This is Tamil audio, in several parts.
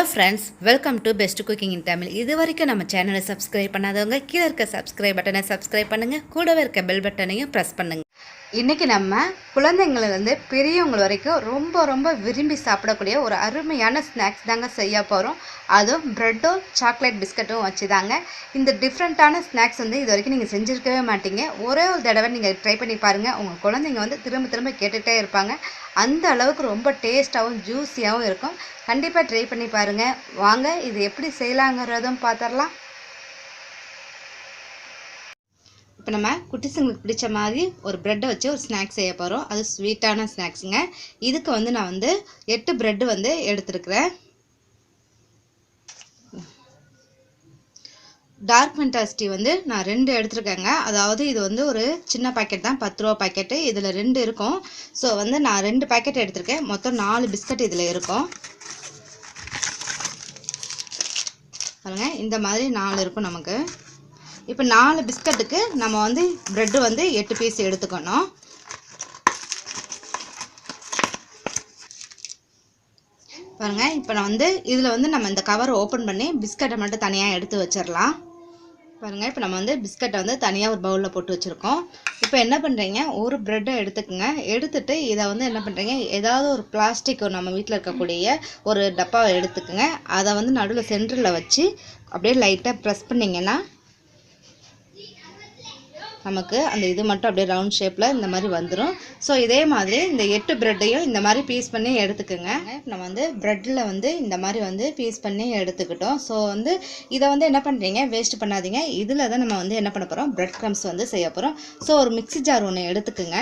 Hello friends, welcome to best cooking இன் தமிழ். இது வரைக்கும் நம்ம சேனலை சப்ஸ்கிரைப் பண்ணாதவங்க கீழே இருக்க சப்ஸ்கிரைப் பட்டனை சப்ஸ்கிரைப் பண்ணுங்கள், கூடவே இருக்க பெல் பட்டனையும் ப்ரெஸ் பண்ணுங்கள். இன்றைக்கி நம்ம குழந்தைங்கள்லேருந்து பெரியவங்க வரைக்கும் ரொம்ப ரொம்ப விரும்பி சாப்பிடக்கூடிய ஒரு அருமையான ஸ்நாக்ஸ் தாங்க செய்ய போகிறோம். அதுவும் ப்ரெட்டும் சாக்லேட் பிஸ்கட்டும் வச்சு தாங்க. இந்த டிஃப்ரெண்ட்டான ஸ்நாக்ஸ் இது வரைக்கும் நீங்கள் செஞ்சுருக்கவே மாட்டீங்க. ஒரே ஒரு தடவை நீங்கள் ட்ரை பண்ணி பாருங்கள். உங்கள் குழந்தைங்க திரும்ப திரும்ப கேட்டுகிட்டே இருப்பாங்க. அந்த அளவுக்கு ரொம்ப டேஸ்ட்டாகவும் ஜூஸியாகவும் இருக்கும். கண்டிப்பாக ட்ரை பண்ணி பாருங்கள். வாங்க இது எப்படி செய்யலாங்கிறதும் பார்த்துடலாம். இப்போ நம்ம குட்டிஸுங்களுக்கு பிடிச்ச மாதிரி ஒரு ப்ரெட்டை வச்சு ஒரு ஸ்நாக்ஸ் செய்ய போகிறோம். அது ஸ்வீட்டான ஸ்நாக்ஸுங்க. இதுக்கு நான் 8 ப்ரெட்டு எடுத்துருக்கிறேன். டார்க் ஃபேண்டாசி நான் 2 எடுத்துருக்கேங்க. அதாவது இது ஒரு சின்ன பாக்கெட் தான், 10 ரூபா பாக்கெட்டு. இதில் 2 இருக்கும். ஸோ நான் 2 பாக்கெட் எடுத்திருக்கேன். மொத்தம் 4 பிஸ்கட் இதில் இருக்கும். பாருங்க, இந்த மாதிரி 4 இருக்கும் நமக்கு. இப்போ 4 பிஸ்கட்டுக்கு நம்ம ப்ரெட்டு 8 பீஸ் எடுத்துக்கணும். பாருங்க, இப்போ நான் இதில் நம்ம இந்த கவரை ஓப்பன் பண்ணி பிஸ்கட்டை மட்டும் தனியாக எடுத்து வச்சிடலாம். பாருங்கள், இப்போ நம்ம பிஸ்கட்டை தனியாக ஒரு பவுலில் போட்டு வச்சுருக்கோம். இப்போ என்ன பண்ணுறீங்க, ஒரு ப்ரெட்டை எடுத்துக்கோங்க. எடுத்துகிட்டு இதை என்ன பண்ணுறீங்க, ஏதாவது ஒரு பிளாஸ்டிக் நம்ம வீட்டில் இருக்கக்கூடிய ஒரு டப்பாவை எடுத்துக்கோங்க. அதை நடுவில் சென்டரில் வச்சு அப்படியே லைட்டாக ப்ரெஸ் பண்ணிங்கன்னா நமக்கு அந்த இது மட்டும் அப்படியே ரவுண்ட் ஷேப்பில் இந்த மாதிரி வந்துடும். ஸோ இதே மாதிரி இந்த 8 ப்ரெட்டையும் இந்த மாதிரி பீஸ் பண்ணி எடுத்துக்கோங்க. நம்ம ப்ரெட்டில் இந்த மாதிரி பீஸ் பண்ணி எடுத்துக்கிட்டோம். ஸோ இதை என்ன பண்ணுறீங்க, வேஸ்ட் பண்ணாதீங்க. இதில் தான் நம்ம என்ன பண்ண போகிறோம், ப்ரெட் க்ரம்ஸ் செய்ய போகிறோம். ஸோ ஒரு மிக்ஸி ஜார் ஒன்று எடுத்துக்கோங்க.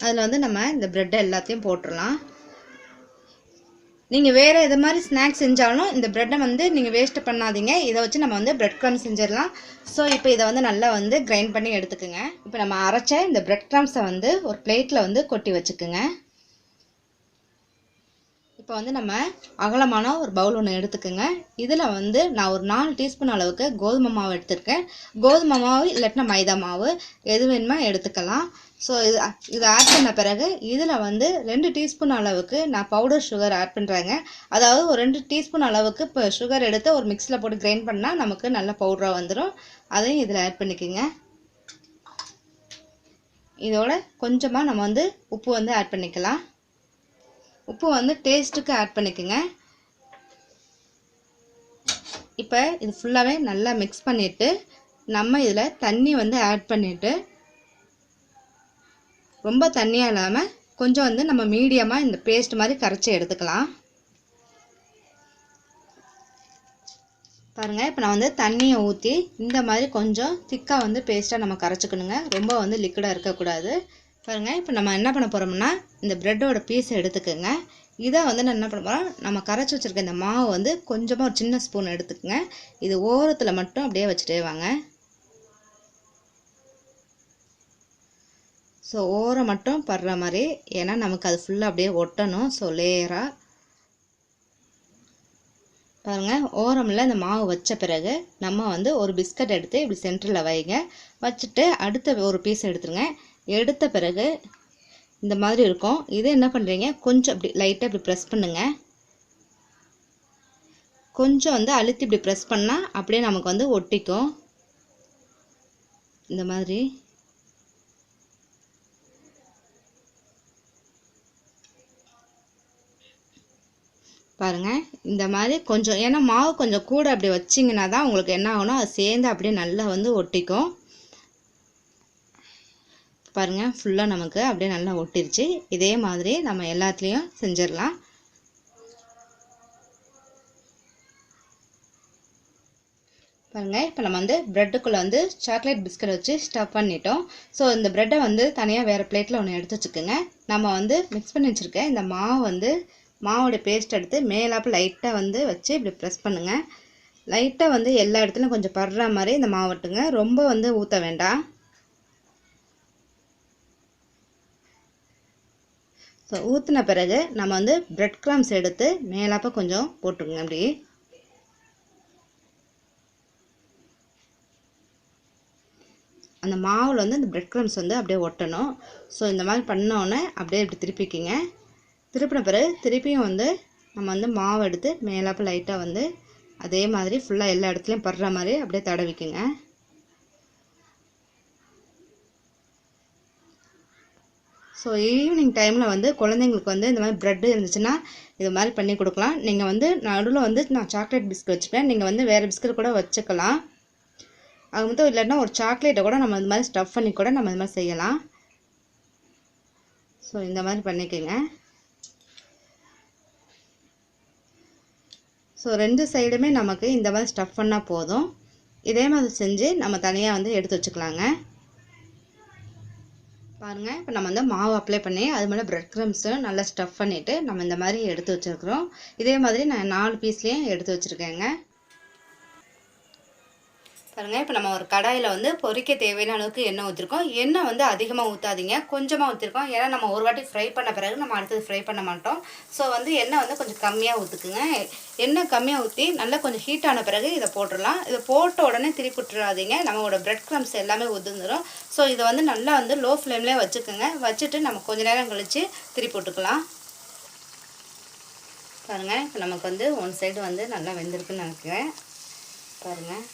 அதில் நம்ம இந்த ப்ரெட்டை எல்லாத்தையும் போட்டுடலாம். நீங்கள் வேறு எது மாதிரி ஸ்நாக்ஸ் செஞ்சாலும் இந்த ப்ரெட்டை நீங்கள் வேஸ்ட்டு பண்ணாதீங்க. இதை வச்சு நம்ம ப்ரெட் க்ரம்ஸ் செஞ்சிடலாம். ஸோ இப்போ இதை நல்லா கிரைண்ட் பண்ணி எடுத்துக்கோங்க. இப்போ நம்ம அரைச்ச இந்த ப்ரெட் க்ரம்ஸை ஒரு பிளேட்டில் கொட்டி வச்சுக்கோங்க. இப்போ நம்ம அகலமான ஒரு பவுல் ஒன்று எடுத்துக்கோங்க. இதில் நான் ஒரு 4 டீஸ்பூன் அளவுக்கு கோதுமை மாவு எடுத்துருக்கேன். கோதுமை மாவு இல்லாட்டினா மைதா மாவு எது வேணுமோ எடுத்துக்கலாம். ஸோ இது ஆட் பண்ண பிறகு இதில் 2 டீஸ்பூன் அளவுக்கு நான் பவுடர் சுகர் ஆட் பண்ணுறேங்க. அதாவது ஒரு 2 டீஸ்பூன் அளவுக்கு இப்போ சுகர் எடுத்து ஒரு மிக்ஸில் போட்டு கிரைண்ட் பண்ணால் நமக்கு நல்ல பவுடராக வந்துடும். அதையும் இதில் ஆட் பண்ணிக்கோங்க. இதோட கொஞ்சமாக நம்ம உப்பு ஆட் பண்ணிக்கலாம். உப்பு டேஸ்ட்டுக்கு ஆட் பண்ணிக்கோங்க. இப்போ இது ஃபுல்லாகவே நல்லா மிக்ஸ் பண்ணிவிட்டு நம்ம இதில் தண்ணி ஆட் பண்ணிவிட்டு, ரொம்ப தண்ணியாக இல்லாமல் கொஞ்சம் நம்ம மீடியமாக இந்த பேஸ்ட் மாதிரி கரைச்சி எடுத்துக்கலாம். பாருங்கள், இப்போ நான் தண்ணியை ஊற்றி இந்த மாதிரி கொஞ்சம் திக்காக பேஸ்ட்டாக நம்ம கரைச்சிக்கணுங்க. ரொம்ப லிக்விடாக இருக்கக்கூடாது. பாருங்கள், இப்போ நம்ம என்ன பண்ண போகிறோம்னா இந்த ப்ரெட்டோட பீஸை எடுத்துக்கோங்க. இதை நான் என்ன பண்ண போகிறோம், நம்ம கரைச்சி வச்சுருக்க இந்த மாவு கொஞ்சமாக ஒரு சின்ன ஸ்பூன் எடுத்துக்கோங்க. இது ஓரத்தில் மட்டும் அப்படியே வச்சுட்டே வாங்க. ஸோ ஓரம் மட்டும் படுற மாதிரி, ஏன்னா நமக்கு அது ஃபுல்லாக அப்படியே ஒட்டணும். ஸோ லேயராக பாருங்கள். ஓரமில் இந்த மாவு வச்ச பிறகு நம்ம ஒரு பிஸ்கட் எடுத்து இப்படி சென்டரில் வைங்க. வச்சுட்டு அடுத்த ஒரு பீஸ் எடுத்துருங்க. எடுத்த பிறகு இந்த மாதிரி இருக்கும். இது என்ன பண்ணுறீங்க, கொஞ்சம் அப்படி லைட்டாக இப்படி ப்ரெஸ் பண்ணுங்கள். கொஞ்சம் அழுத்தி இப்படி ப்ரெஸ் பண்ணால் அப்படியே நமக்கு ஒட்டிக்கும். இந்த மாதிரி பாருங்கள். இந்த மாதிரி கொஞ்சம், ஏன்னா மாவு கொஞ்சம் கூட அப்படி வச்சிங்கன்னா தான் உங்களுக்கு என்ன ஆகணும், அது சேர்ந்து அப்படியே நல்லா ஒட்டிக்கும். பாருங்கள், ஃபுல்லாக நமக்கு அப்படியே நல்லா ஒட்டிருச்சு. இதே மாதிரி நம்ம எல்லாத்துலேயும் செஞ்சிடலாம். பாருங்கள், இப்போ நம்ம ப்ரெட்டுக்குள்ளே சாக்லேட் பிஸ்கட் வச்சு ஸ்டஃப் பண்ணிட்டோம். ஸோ இந்த ப்ரெட்டை தனியாக வேறு பிளேட்டில் ஒன்று எடுத்து வச்சுக்கோங்க. நம்ம மிக்ஸ் பண்ணி வச்சுருக்கேன் இந்த மாவு மாவோடைய பேஸ்ட் எடுத்து மேலாப்பு லைட்டாக வச்சு இப்படி ப்ரெஸ் பண்ணுங்கள். லைட்டாக எல்லா இடத்துலையும் கொஞ்சம் படுற மாதிரி இந்த மாவு விட்டுங்க. ரொம்ப ஊற்ற வேண்டாம். ஸோ ஊற்றின பிறகு நம்ம ப்ரெட் க்ரம்ஸ் எடுத்து மேலாப்ப கொஞ்சம் போட்டுருங்க. அப்படி அந்த மாவில் இந்த ப்ரெட் க்ரம்ஸ் அப்படியே ஒட்டணும். ஸோ இந்த மாதிரி பண்ணோன்னே அப்படியே இப்படி திருப்பிக்கிங்க. திருப்பின பிறகு திருப்பியும் நம்ம வந்து மாவு எடுத்து மேலாப்பு லைட்டாக வந்து அதே மாதிரி ஃபுல்லாக எல்லா இடத்துலையும் படுற மாதிரி அப்படியே தடவிக்குங்க. ஸோ ஈவினிங் டைமில் வந்து குழந்தைங்களுக்கு வந்து இந்த மாதிரி ப்ரெட்டு இருந்துச்சுன்னா இது மாதிரி பண்ணி கொடுக்கலாம். நீங்கள் வந்து நடுவில் வந்து நான் சாக்லேட் பிஸ்கட் வச்சுப்பேன், நீங்கள் வந்து வேறு பிஸ்கட் கூட வச்சுக்கலாம். அது மட்டும் இல்லைன்னா ஒரு சாக்லேட்டை கூட நம்ம இந்த மாதிரி ஸ்டஃப் பண்ணி கூட நம்ம இந்த மாதிரி செய்யலாம். ஸோ இந்த மாதிரி பண்ணிக்கோங்க. ஸோ 2 சைடுமே நமக்கு இந்த மாதிரி ஸ்டஃப் பண்ணால் போதும். இதே மாதிரி செஞ்சு நம்ம தனியாக வந்து எடுத்து வச்சுக்கலாங்க. பாருங்கள், இப்போ நம்ம வந்து மாவு அப்ளை பண்ணி அது மேலே ப்ரெட் க்ரம்ஸும் நல்லா ஸ்டஃப் பண்ணிவிட்டு நம்ம இந்த மாதிரி எடுத்து வச்சுருக்குறோம். இதே மாதிரி நான் 4 பீஸ்லேயும் எடுத்து வச்சுருக்கேங்க. பாருங்கள், இப்போ நம்ம ஒரு கடாயில் வந்து பொரிக்க தேவையான அளவுக்கு எண்ணெய் ஊற்றிருக்கோம். எண்ணெய் வந்து அதிகமாக ஊற்றாதீங்க, கொஞ்சமாக ஊற்றிருக்கோம். ஏன்னா நம்ம ஒரு வாட்டி ஃப்ரை பண்ண பிறகு நம்ம அடுத்தது ஃப்ரை பண்ண மாட்டோம். ஸோ வந்து எண்ணெய் வந்து கொஞ்சம் கம்மியாக ஊற்றுக்குங்க. எண்ணெய் கம்மியாக ஊற்றி நல்லா கொஞ்சம் ஹீட் ஆன பிறகு இதை போட்டுடலாம். இதை போட்ட உடனே திருப்பி விட்டுறாதீங்க, நம்மளோட ப்ரெட் க்ரம்ஸ் எல்லாமே உதிர்ந்துடும். ஸோ இதை வந்து நல்லா வந்து லோ ஃப்ளேம்லேயே வச்சுக்கோங்க. வச்சுட்டு நம்ம கொஞ்சம் நேரம் கழித்து திருப்பி விட்டுக்கலாம். பாருங்கள், இப்போ நமக்கு வந்து ஒன் சைடு வந்து நல்லா வெந்திருக்குன்னு நினைக்கிறேன். பாருங்கள்,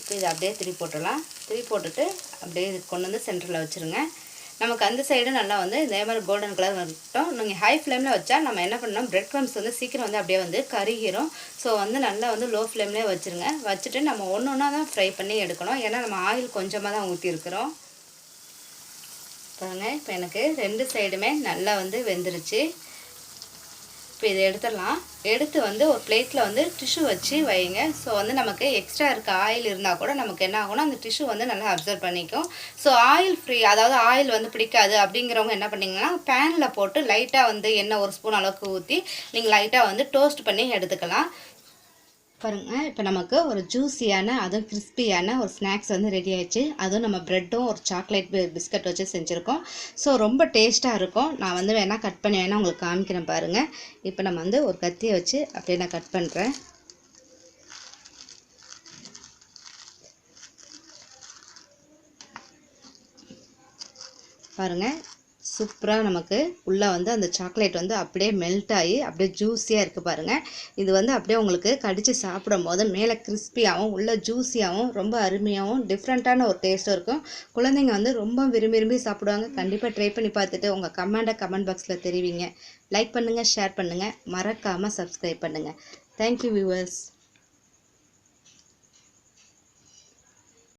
இப்போ இதை அப்படியே திருப்பி போட்டுடலாம். திருப்பி போட்டுட்டு அப்படியே இது கொண்டு வந்து சென்டரில் வச்சுருங்க. நமக்கு அந்த சைடு நல்லா வந்து இதே மாதிரி கோல்டன் கலர் வரட்டும். நீங்கள் ஹை ஃப்ளேமில் வச்சா நம்ம என்ன பண்ணணும், ப்ரெட் க்ரம்ஸ் வந்து சீக்கிரம் வந்து அப்படியே வந்து கருகிரும். ஸோ வந்து நல்லா வந்து லோ ஃப்ளேம்லேயே வச்சுருங்க. வச்சுட்டு நம்ம ஒன்று ஒன்றா தான் ஃப்ரை பண்ணி எடுக்கணும், ஏன்னா நம்ம ஆயில் கொஞ்சமாக தான் ஊற்றிருக்கிறோம். பாருங்கள், இப்போ எனக்கு 2 சைடுமே நல்லா வந்து வெந்துருச்சு. இப்போ இதை எடுத்துடலாம். எடுத்து வந்து ஒரு பிளேட்டில் வந்து டிஷ்யூ வச்சு வைங்க. ஸோ வந்து நமக்கு எக்ஸ்ட்ரா இருக்க ஆயில் இருந்தால் கூட நமக்கு என்ன ஆகும்னா அந்த டிஷ்யூ வந்து நல்லா அப்சர்வ் பண்ணிக்கும். ஸோ ஆயில் ஃப்ரீ, அதாவது ஆயில் வந்து பிடிக்காது அப்படிங்கிறவங்க என்ன பண்ணிங்கன்னா பேனில் போட்டு லைட்டாக வந்து எண்ணெய் 1 ஸ்பூன் அளவுக்கு ஊற்றி நீங்கள் லைட்டாக வந்து டோஸ்ட் பண்ணி எடுத்துக்கலாம். பாருங்கள், இப்போ நமக்கு ஒரு ஜூஸியான அதுவும் கிறிஸ்பியான ஒரு ஸ்நாக்ஸ் வந்து ரெடி ஆயிடுச்சு. அதுவும் நம்ம ப்ரெட்டும் ஒரு சாக்லேட் பிஸ்கட் வச்சு செஞ்சுருக்கோம். ஸோ ரொம்ப டேஸ்ட்டாக இருக்கும். நான் வந்து வேணால் கட் பண்ணி வேணால் உங்களுக்கு காமிக்கிறேன் பாருங்கள். இப்போ நம்ம வந்து ஒரு கத்தியை வச்சு அப்படியே நான் கட் பண்ணுறேன். பாருங்கள், சூப்பராக நமக்கு உள்ளே வந்து அந்த சாக்லேட் வந்து அப்படியே மெல்ட் ஆகி அப்படியே ஜூஸியாக இருக்குது பாருங்கள். இது வந்து அப்படியே உங்களுக்கு கடித்து சாப்பிடும் போது மேலே கிறிஸ்பியாகவும் உள்ளே ஜூஸியாகவும் ரொம்ப அருமையாகவும் டிஃப்ரெண்ட்டான ஒரு டேஸ்ட்டும் இருக்கும். குழந்தைங்க வந்து ரொம்ப விரும்பி சாப்பிடுவாங்க. கண்டிப்பாக ட்ரை பண்ணி பார்த்துட்டு உங்கள் கமெண்ட் பாக்ஸில் தெரிவிங்க. லைக் பண்ணுங்கள், ஷேர் பண்ணுங்கள், மறக்காமல் சப்ஸ்கிரைப் பண்ணுங்கள். Thank you viewers.